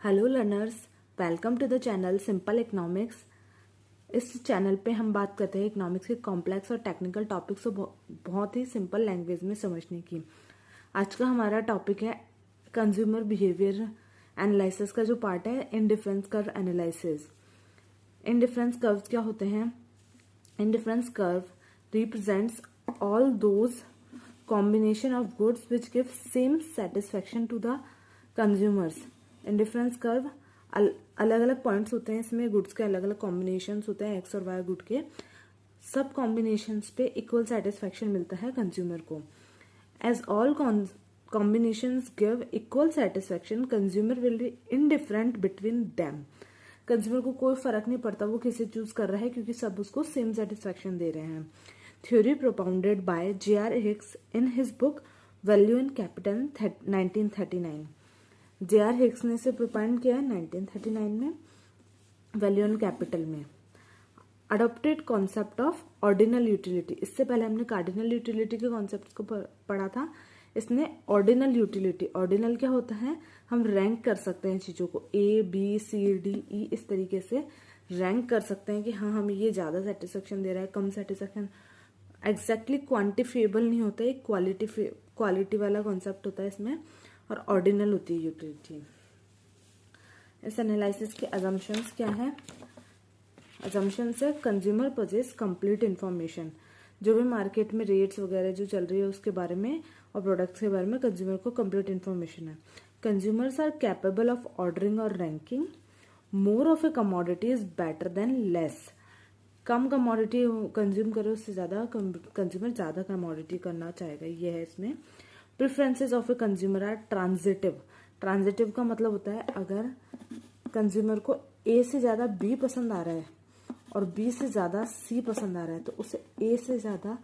Hello learners, welcome to the channel simple economics. इस चैनल पे हम बात करते हैं इकोनॉमिक्स के कॉम्प्लेक्स और टेक्निकल टॉपिक्स को बहुत ही सिंपल लैंग्वेज में समझने की। आज का हमारा टॉपिक है कंज्यूमर बिहेवियर एनालिसिस का जो पार्ट है indifference curve analysis. Indifference curve क्या होते हैं? Indifference curve represents all those combination of goods which give same satisfaction to the consumers। Indifference curve अलग अलग पॉइंट्स होते हैं, इसमें गुड्स के अलग अलग कॉम्बिनेशंस होते हैं, एक्स और वाई गुड के सब कॉम्बिनेशंस पे इक्वल सेटिस्फेक्शन मिलता है कंज्यूमर को। As all combinations give equal satisfaction, consumer will be indifferent between them. Consumer को कोई फर्क नहीं पड़ता वो किसे चूज कर रहा है, क्योंकि सब उसको सेम सेटिस्फेक्शन दे रहे हैं। Theory propounded by J.R. Hicks in his book Value and Capital 1939। J.R. Hicks ने इसे प्रोपाउंड किया 1939 में वैल्यू एंड कैपिटल में। Adopted concept of ordinal utility, इससे पहले हमने कार्डिनल यूटिलिटी के कॉन्सेप्ट को पढ़ा था, इसने ऑर्डिनल यूटिलिटी। ऑर्डिनल क्या होता है? हम रैंक कर सकते हैं चीजों को, A B C D E, इस तरीके से रैंक कर सकते हैं कि हाँ हमें ये ज्यादा सेटिस्फेक्शन दे रहा है, कम सेटिस्फेक्शन। एग्जैक्टली क्वांटिफिएबल नहीं होता है, क्वालिटी वाला कॉन्सेप्ट होता है इसमें, और ऑर्डिनल होती है यूटिलिटी। इस एनालिसिस के अजम्पशंस क्या है? अजम्पशंस है कंज्यूमर पोजेस कंप्लीट इन्फॉर्मेशन, जो भी मार्केट में रेट्स वगैरह जो चल रही है उसके बारे में और प्रोडक्ट्स के बारे में कंज्यूमर को कंप्लीट इन्फॉर्मेशन है। Consumers are capable of ordering और ranking, more of a commodity is better than less. कम कमोडिटी कंज्यूम करो, उससे ज्यादा कंज्यूमर ज्यादा कमोडिटी करना चाहेगा, ये है इसमें। Preferences of a consumer are transitive. Transitive का मतलब होता है अगर कंज्यूमर को ए से ज्यादा बी पसंद आ रहा है और बी से ज्यादा सी पसंद आ रहा है तो उसे ए से ज्यादा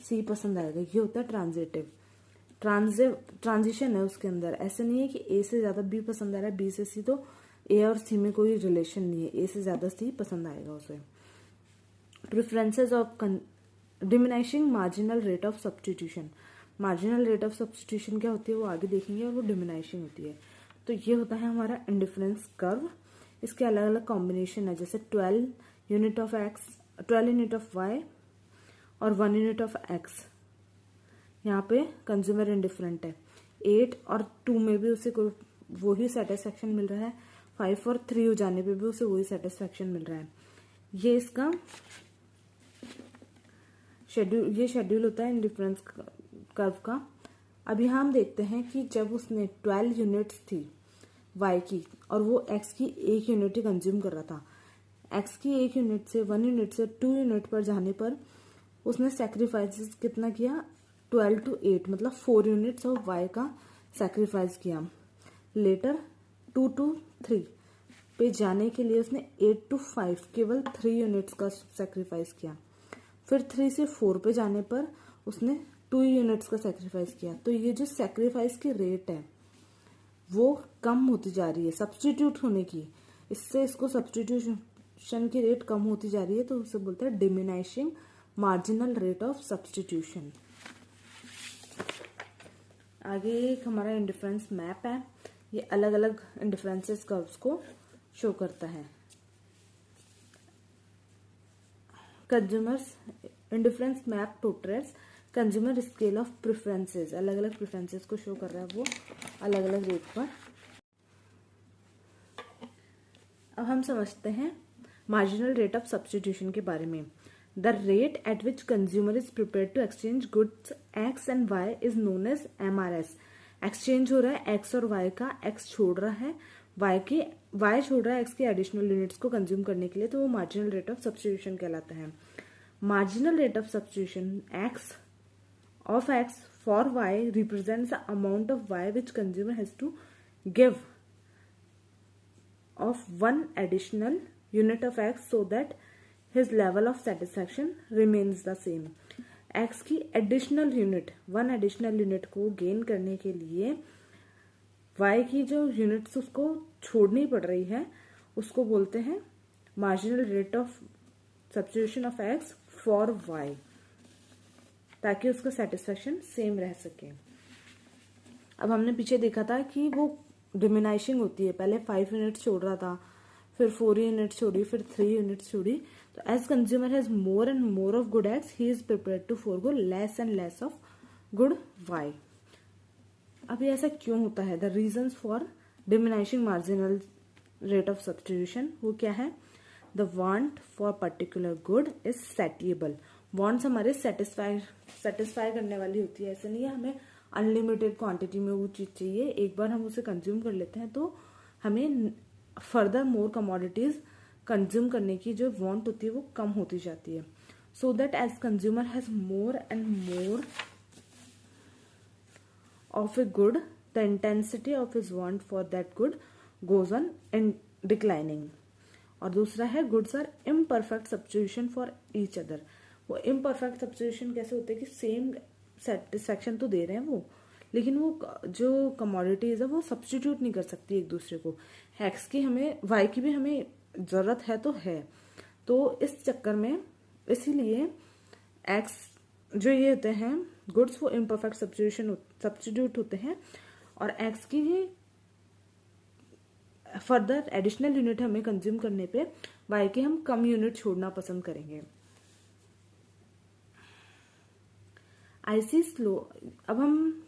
सी पसंद आएगा, ये होता है ट्रांजिटिव। ट्रांजिशन है उसके अंदर, ऐसे नहीं है कि ए से ज्यादा बी पसंद आ रहा है, बी से सी, तो ए और सी में कोई रिलेशन नहीं है, ए से ज्यादा सी पसंद आएगा उसे। Preferences of diminishing marginal rate of substitution. Marginal rate of substitution क्या होती है वो आगे देखेंगे, और वो डिमिनिशिंग होती है। तो ये होता है हमारा इंडिफरेंस कर्व। इसके अलग अलग कॉम्बिनेशन है, जैसे 12 unit of X, 12 unit of Y और 1 यूनिट ऑफ एक्स। यहाँ पे कंज्यूमर इंडिफरेंट है। 8 और 2 में भी उसे कोई वही सेटिस्फेक्शन मिल रहा है, 5 और 3 हो जाने पे भी उसे वही सेटिस्फेक्शन मिल रहा है। ये इसका शेड्यूल होता है इंडिफरेंस कर्व का। अभी हम देखते हैं कि जब उसने 12 यूनिट्स थी y की और वो x की 1 यूनिट ही कंज्यूम कर रहा था, x की 1 यूनिट से 1 यूनिट से 2 यूनिट पर जाने पर उसने सेक्रीफाइस कितना किया? 12 to 8, मतलब 4 यूनिट्स ऑफ y का सेक्रीफाइस किया। लेटर 2 to 3 पे जाने के लिए उसने 8 to 5 केवल 3 यूनिट्स का सेक्रीफाइस किया। फिर 3 से 4 पे जाने पर उसने 2 यूनिट्स का सेक्रीफाइस किया। तो ये जो सेक्रीफाइस की रेट है वो कम होती जा रही है सब्स्टिट्यूट होने की, इससे इसको सब्स्टिट्यूशन की रेट कम होती जा रही है, तो उसे बोलते हैं diminishing marginal rate of substitution. आगे एक हमारा इंडिफरेंस मैप है, ये अलग अलग इंडिफरेंसेस कर्व्स को शो करता है। Consumers indifference map portraits consumer scale of preferences, अलग अलग प्रेफरेंसेस को शो कर रहा है वो अलग अलग रेट पर। अब हम समझते हैं मार्जिनल रेट ऑफ सब्स्टिट्यूशन के बारे में। The rate at which consumer is prepared to exchange goods X and Y is known as MRS। Exchange हो रहा है एक्स और वाई का, एक्स छोड़ रहा है वाई छोड़ रहा है एक्स के एडिशनल यूनिट्स को कंज्यूम करने के लिए, तो वो मार्जिनल रेट ऑफ सब्स्टिट्यूशन कहलाता है। Marginal rate of substitution X of X for Y represents the amount of Y which consumer has to give off 1 additional unit of X so that his level of satisfaction remains the same. X की additional unit 1 additional unit को gain करने के लिए y की जो units उसको छोड़नी पड़ रही है उसको बोलते हैं marginal rate of substitution of x for y, ताकि उसका सेटिस्फेक्शन सेम रह सके। अब हमने पीछे देखा था कि वो डिमिनाइशिंग होती है, पहले 5 यूनिट्स छोड़ रहा था, फिर 4 यूनिट्स छोड़ी, फिर 3 यूनिट्स छोड़ी, तो as consumer has more and more of good X he is prepared to forgo less and less of good Y. अब ये ऐसा क्यों होता है? The reasons for diminishing marginal rate of substitution वो क्या है? The want for particular good is satiable. Wants हमारे सेटिस्फाई करने वाली होती है, ऐसा नहीं है हमें अनलिमिटेड क्वांटिटी में वो चीज चाहिए, एक बार हम उसे कंज्यूम कर लेते हैं तो हमें फर्दर मोर कमोडिटीज कंज्यूम करने की जो वांट होती है वो कम होती जाती है। So that as consumer has more and more of a good, the intensity of his want for that good goes on in declining. और दूसरा है goods are imperfect substitution for each other। वो imperfect substitution कैसे होते हैं कि same satisfaction तो दे रहे हैं वो, लेकिन वो जो commodities है वो substitute नहीं कर सकती एक दूसरे को। x की हमें y की भी हमें जरूरत है तो है, तो इस चक्कर में इसीलिए x जो ये होते हैं गुड्स वो इम्परफेक्ट सब्स्टिट्यूट होते हैं, और एक्स की फर्दर एडिशनल यूनिट हमें कंज्यूम करने पे वाई के हम कम यूनिट छोड़ना पसंद करेंगे। आईसीज लो, अब हम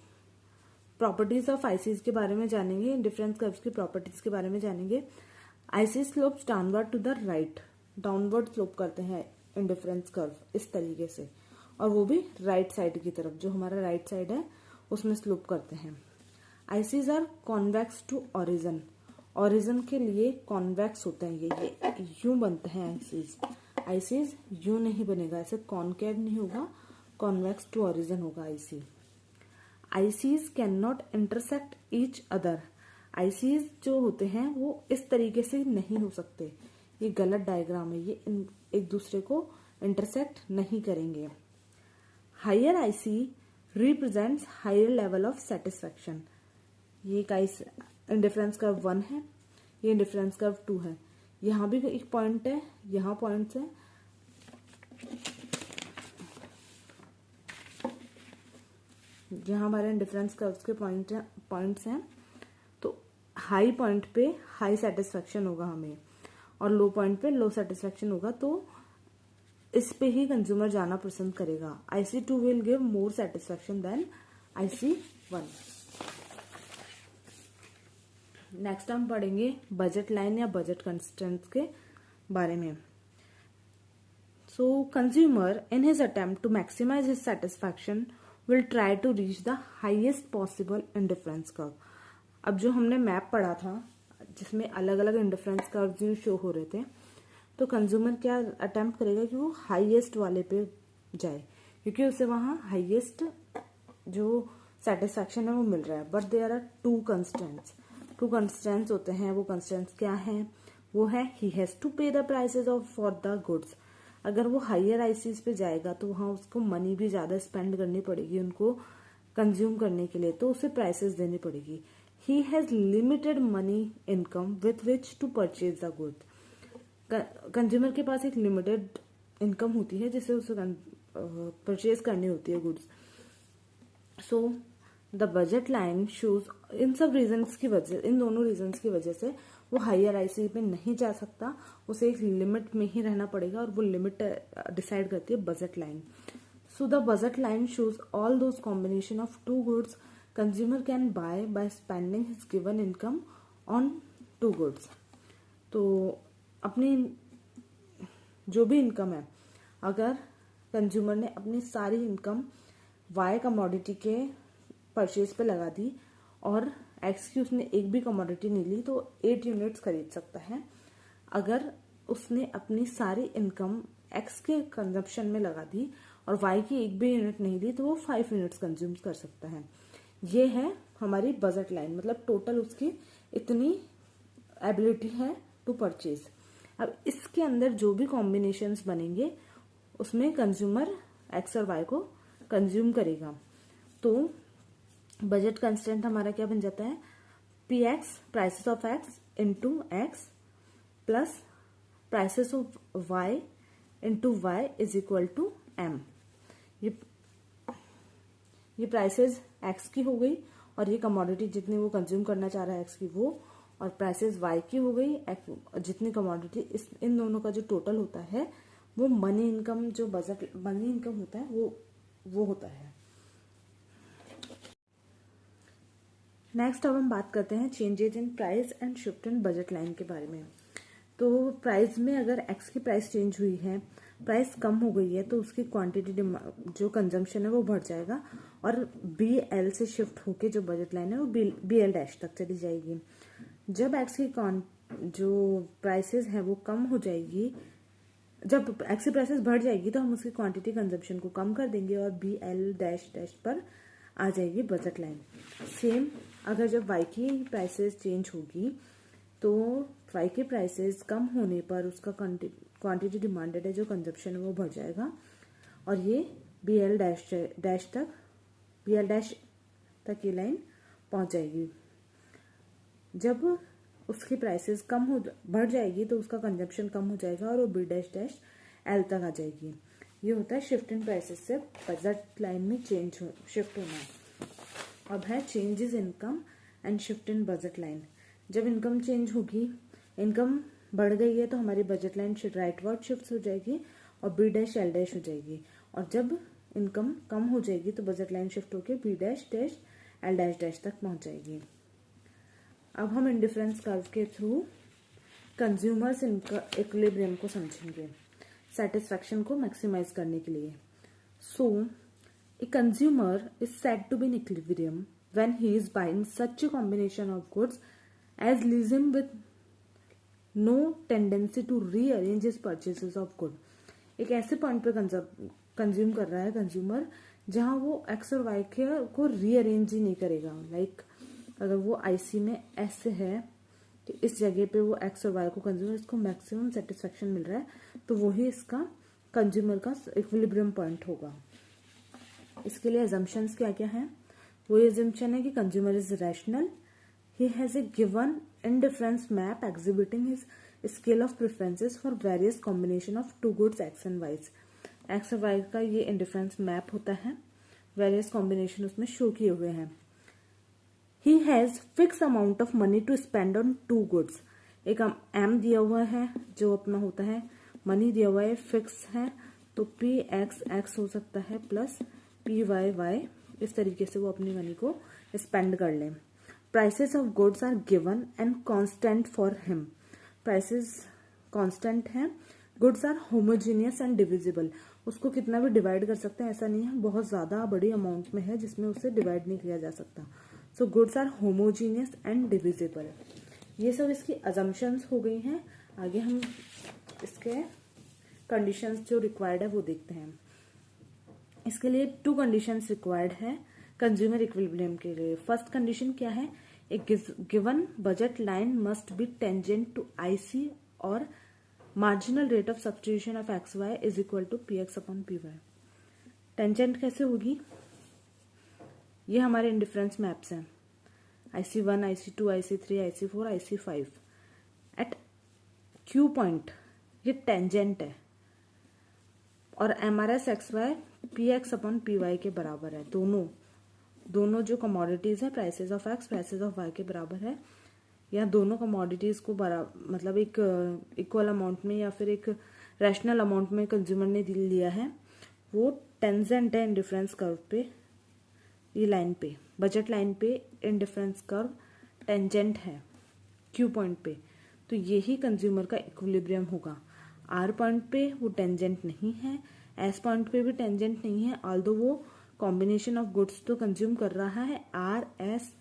प्रॉपर्टीज ऑफ आईसीज के बारे में जानेंगे, डिफरेंस कर्व्स की प्रॉपर्टीज के बारे में जानेंगे। IC slopes downward to the right, downward slope करते हैं इंडिफरेंस कर्व इस तरीके से, और वो भी राइट साइड की तरफ, जो हमारा राइट साइड है उसमें स्लोप करते हैं। ICs are convex to origin, origin के लिए कॉन्वेक्स होते हैं, ये यूं बनते हैं आईसीज। आईसीज यूं नहीं बनेगा, ऐसे कॉनकेव नहीं होगा, कॉन्वेक्स टू ओरिजिन होगा IC. ICs can not intersect each other, ICs जो होते हैं वो इस तरीके से नहीं हो सकते, ये गलत डायग्राम है, ये एक दूसरे को इंटरसेक्ट नहीं करेंगे। Higher IC represents higher level of satisfaction, ये एक इंडिफरेंस कर्व 1 है, ये इंडिफरेंस कर्व 2 है, यहाँ भी एक पॉइंट है, यहाँ पॉइंट्स है, यहाँ हमारे इंडिफरेंस कर्व्स के पॉइंट्स हैं, तो हाई पॉइंट पे हाई सेटिस्फैक्शन होगा हमें, और लो पॉइंट पे लो सेटिस्फैक्शन होगा, तो इस पे ही कंज्यूमर जाना पसंद करेगा। IC2 will give more satisfaction than IC1। Next हम पढ़ेंगे बजट लाइन या बजट कंस्ट्रेंट्स के बारे में। So consumer in his attempt to maximise his satisfaction will try to reach the highest possible indifference curve. अब जो हमने मैप पढ़ा था जिसमें अलग अलग इंडिफरेंस कर्व शो हो रहे थे, तो कंज्यूमर क्या अटेम्प्ट करेगा कि वो हाईएस्ट वाले पे जाए, क्योंकि उसे वहां हाईएस्ट जो सेटिस्फैक्शन है वो मिल रहा है। But there are two constraints होते हैं, वो कंस्ट्रेंट्स क्या हैं? वो है he has to pay the prices of for the goods. अगर वो हायर आईसीज पे जाएगा तो वहां उसको मनी भी ज्यादा स्पेंड करनी पड़ेगी उनको कंज्यूम करने के लिए, तो उसे प्राइसेस देनी पड़ेगी। He has limited money income with which to purchase the goods. Consumer के पास एक लिमिटेड इनकम होती है जिससे उसे परचेज करनी होती है goods. So the budget line shows in सब रीजंस की वजह, इन दोनों रीजंस की वजह से वो हायर आईसी पे नहीं जा सकता, उसे एक लिमिट में ही रहना पड़ेगा, और वो लिमिट डिसाइड करती है budget line. So the budget line shows all those combination of two goods consumer can buy by spending his given income on two goods. तो अपनी जो भी इनकम है, अगर कंज्यूमर ने अपनी सारी इनकम वाई कमोडिटी के परचेज पे लगा दी और एक्स की उसने एक भी कमोडिटी नहीं ली, तो 8 यूनिट्स खरीद सकता है। अगर उसने अपनी सारी इनकम एक्स के कंजप्शन में लगा दी और वाई की एक भी यूनिट नहीं ली, तो वो 5 यूनिट्स कंज्यूम कर सकता है। ये है हमारी बजट लाइन, मतलब टोटल उसकी इतनी एबिलिटी है टू परचेज। अब इसके अंदर जो भी कॉम्बिनेशंस बनेंगे उसमें कंज्यूमर एक्स और वाई को कंज्यूम करेगा। तो बजट कंस्टेंट हमारा क्या बन जाता है? P X prices of X into X plus prices of Y into Y is equal to M. ये प्राइसेस एक्स की हो गई और ये कमोडिटी जितनी वो कंज्यूम करना चाह रहा है एक्स की वो, और प्राइसेस वाई की हो गई, जितनी कमोडिटी, इन दोनों का जो टोटल होता है वो मनी इनकम, जो बजट मनी इनकम होता है वो होता है। नेक्स्ट अब हम बात करते हैं changes in price and shift in budget line के बारे में। तो प्राइस में अगर एक्स की प्राइस चेंज हुई है, प्राइस कम हो गई है, तो उसकी क्वांटिटी जो कंजम्पशन है वो बढ़ जाएगा और बी एल से शिफ्ट होके जो बजट लाइन है वो बी एल डैश तक चली जाएगी। जब एक्स की जो प्राइसेस है वो कम हो जाएगी, जब एक्स की प्राइसेस बढ़ जाएगी तो हम उसकी क्वांटिटी कंजम्पशन को कम कर देंगे और बी एल डैश डैश पर आ जाएगी बजट लाइन। सेम अगर जब वाई की प्राइसेस चेंज होगी तो वाई की प्राइसेस कम होने पर उसका क्वांटिटी डिमांडेड है जो कंजप्शन है वो बढ़ जाएगा और ये बी एल डैश तक ये लाइन पहुंच जाएगी। जब उसकी प्राइसेस बढ़ जाएगी तो उसका कंजप्शन कम हो जाएगा और वो बी डैश डैश एल तक आ जाएगी। ये होता है शिफ्ट इन प्राइसेस से बजट लाइन में शिफ्ट होना। अब है changes income and shift in budget line. जब इनकम चेंज होगी, इनकम बढ़ गई है तो हमारी बजट लाइन राइटवर्ड शिफ्ट हो जाएगी और बी डैश एल डैश हो जाएगी, और जब इनकम कम हो जाएगी तो बजट लाइन शिफ्ट होकर B dash dash L dash dash तक पहुंच जाएगी। अब हम इंडिफरेंस कर्व के थ्रू कंज्यूमर्स इक्विलिब्रियम को समझेंगे सेटिस्फैक्शन को मैक्सिमाइज करने के लिए। So a consumer is said to be in equilibrium when he is buying such a combination of goods as leaves him with no tendency to rearrange his purchases of good. एक ऐसे point पे consume कर रहा है consumer जहां वो x और Y को रीअरेंज ही नहीं करेगा। लाइक अगर वो आईसी में ऐसे है कि इस जगह पे वो एक्स और वाई को कंज्यूमर इसको मैक्सिमम सेटिस्फेक्शन मिल रहा है तो वही इसका कंज्यूमर का इक्विलिब्रियम पॉइंट होगा। इसके लिए अजम्पशंस क्या क्या है? वो अजम्पशन है कि consumer is rational, he has a given indifference map exhibiting his scale of preferences for various combination of two goods X and Y. X और वाई का ये इंडिफरेंस मैप होता है, वेरियस कॉम्बिनेशन उसमें शो किए हुए हैं। He has fixed amount of money to spend on two goods। एक एम दिया हुआ है जो अपना होता है, मनी दिया हुआ है, फिक्स है, तो पी एक्स एक्स हो सकता है प्लस पी वाई वाई, इस तरीके से वो अपनी मनी को स्पेंड कर लें। Prices of goods are given and constant for him. Prices constant हैं, goods are homogeneous and divisible. उसको कितना भी डिवाइड कर सकते हैं, ऐसा नहीं है बहुत ज्यादा बड़ी अमाउंट में है जिसमें उसे डिवाइड नहीं किया जा सकता। So goods are homogeneous and divisible. ये सब इसकी अजम्पशंस हो गई हैं। आगे हम इसके कंडीशंस जो रिक्वायर्ड है वो देखते हैं। इसके लिए 2 कंडीशंस रिक्वायर्ड है कंज्यूमर इक्विलिब्रियम के लिए। फर्स्ट कंडीशन क्या है? एक given budget line must be tangent to IC और marginal rate of substitution of X Y is equal to P X upon P Y. Tangent कैसे होगी? ये हमारे इंडिफरेंस मैप्स हैं, IC1, IC2, IC3, IC4, IC5 at Q point ये tangent है और MRS XY PX upon PY के बराबर है। दोनों जो कमोडिटीज है prices of X prices of Y के बराबर है, या दोनों कमोडिटीज को मतलब एक इक्वल अमाउंट में या फिर एक रैशनल अमाउंट में कंज्यूमर ने लिया है, वो टेंजेंट है इंडिफरेंस कर्व पे। ये लाइन पे बजट लाइन पे इंडिफरेंस कर्व टेंजेंट है क्यू पॉइंट पे, तो यही कंज्यूमर का इक्विलिब्रियम होगा। आर पॉइंट पे वो टेंजेंट नहीं है, एस पॉइंट पे भी टेंजेंट नहीं है, ऑल्दो वो कॉम्बिनेशन ऑफ गुड्स तो कंज्यूम कर रहा है आर एस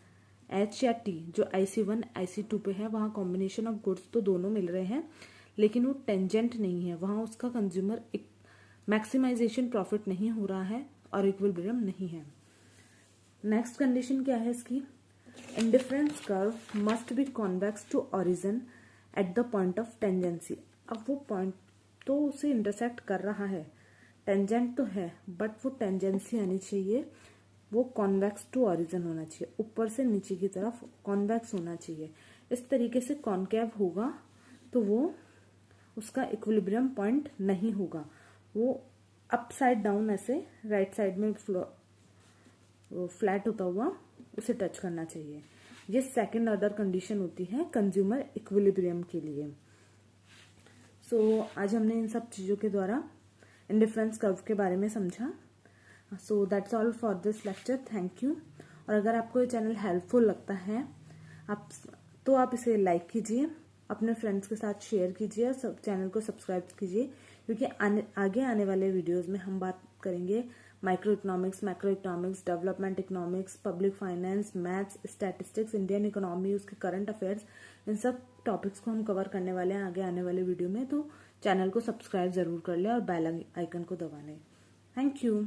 एच या टी। जो IC1 IC2 पे है वहाँ कॉम्बिनेशन ऑफ गुड्स तो दोनों मिल रहे हैं, लेकिन वो टेंजेंट नहीं है, वहाँ उसका कंज्यूमर मैक्सिमाइजेशन प्रॉफिट नहीं हो रहा है और इक्विलिब्रियम नहीं है। नेक्स्ट कंडीशन क्या है इसकी? Indifference curve must be convex to origin at the point of tangency. अब वो पॉइंट तो उसे इंटरसेक्ट कर रहा है, टेंजेंट तो है बट वो टेंजेंसी आनी चाहिए, वो कॉन्वेक्स टू ओरिजिन होना चाहिए, ऊपर से नीचे की तरफ कॉन्वेक्स होना चाहिए। इस तरीके से कॉन्केव होगा तो वो उसका इक्विलिब्रियम पॉइंट नहीं होगा, वो अपसाइड डाउन ऐसे राइट साइड में फ्लैट होता हुआ उसे टच करना चाहिए। ये सेकंड ऑर्डर कंडीशन होती है कंज्यूमर इक्विलिब्रियम के लिए। सो आज हमने इन सब चीज़ों के द्वारा इंडिफरेंस कर्व के बारे में समझा। So that's all for this lecture, thank you. और अगर आपको ये चैनल हेल्पफुल लगता है आप इसे लाइक कीजिए, अपने फ्रेंड्स के साथ शेयर कीजिए और चैनल को सब्सक्राइब कीजिए, क्योंकि आगे आने वाले वीडियोस में हम बात करेंगे micro economics, macro economics, development economics, public finance, maths, statistics, Indian economy, उसके करंट अफेयर्स, इन सब टॉपिक्स को हम कवर करने वाले हैं आगे आने वाले वीडियो में। तो चैनल को सब्सक्राइब जरूर कर ले और बेल आइकन को दबा लें। Thank you.